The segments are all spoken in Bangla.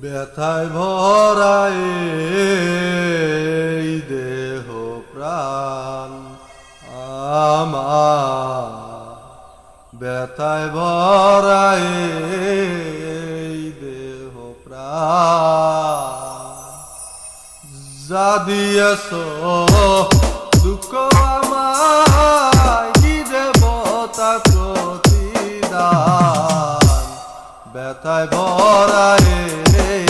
ব্যথায় ভরায় এই দেহ প্রাণ আমার, ব্যথায় ভরায় এই দেহ প্রাণ। যা দিয়েছ দুঃখ আমায়, কি দেব তা প্রতিদান। ব্যথায় ভরায় এই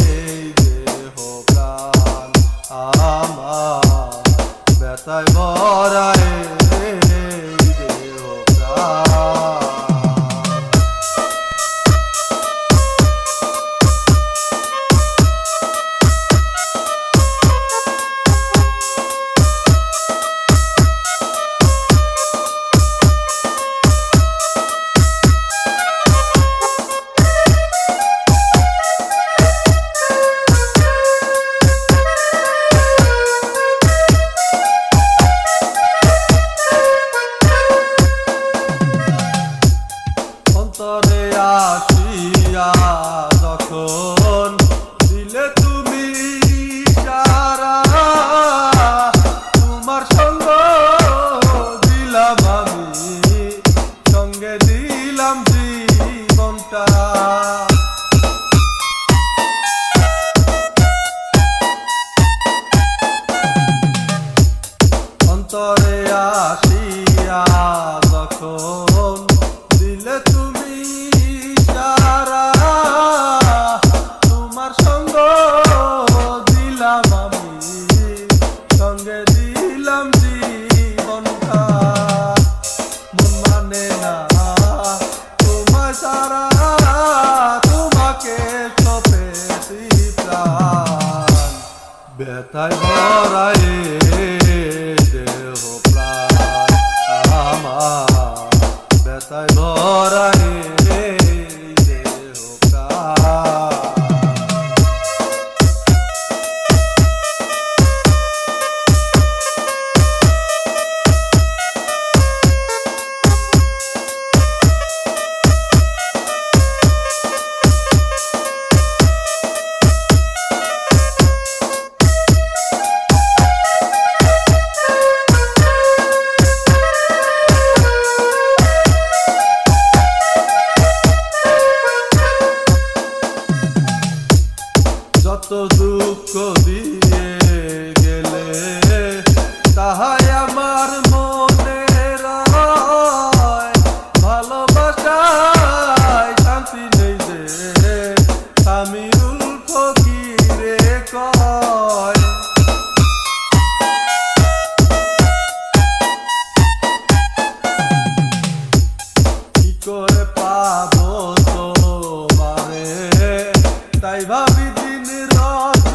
দেহ প্রাণ আমার, ব্যথায় ভরায় এই দেহ প্রাণ। অন্তরে আসিয়া যখন দিলে তুমি সারা, তোমার সঙ্গ দিলাম আমি, সঙ্গে দিলাম জীবনটা। অন্তরে আসিয়া যখন দিলে তুমি সারা, তোমার সঙ্গ দিলাম আমি, সঙ্গে দিলাম জীবনটা। মন মানে না তোমায় সারা, তোমাকে সপেছি প্রাণ। ব্যথায় ভরায় দেহ প্রাণ আমার, ব্যথায় ভরায় দেহ প্রাণ। যত দুঃখ দিয়ে গেলে তাহাই আমার মনে রয়, ভালোবাসায় শান্তি নেই যে আমিরুল ফকিরে কয়। কি করে পাবো তোমারে, তাই ভাবি দিন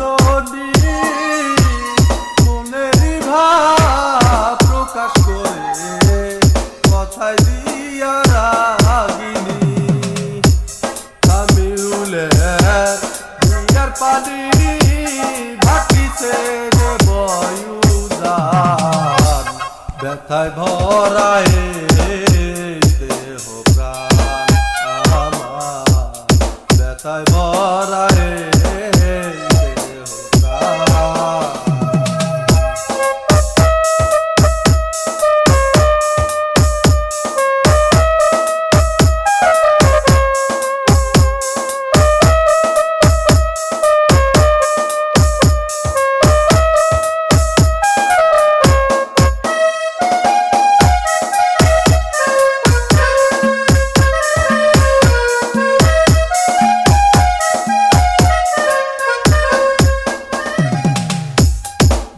রজনী, মনেরই ভাব প্রকাশ করে কথায় দিয়া রাগিনী। আমিরুলের দিয়ার পানি ভাটিছে যে বয়ুদান। ব্যথায় ভরায় দেহ প্রাণ আমার, ব্যথায় ভরায় দেহ প্রাণ।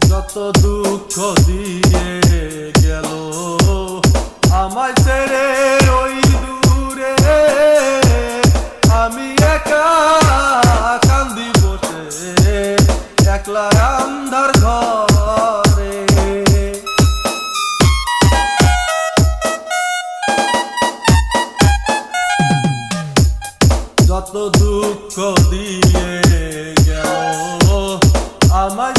যত দুঃখ দিয়ে গেল আমায় ছেড়ে ওই দূরে, আমি একা কান্দি বসে একলা আন্ধার ঘরে। যত দুঃখ দিয়ে গেল আমায়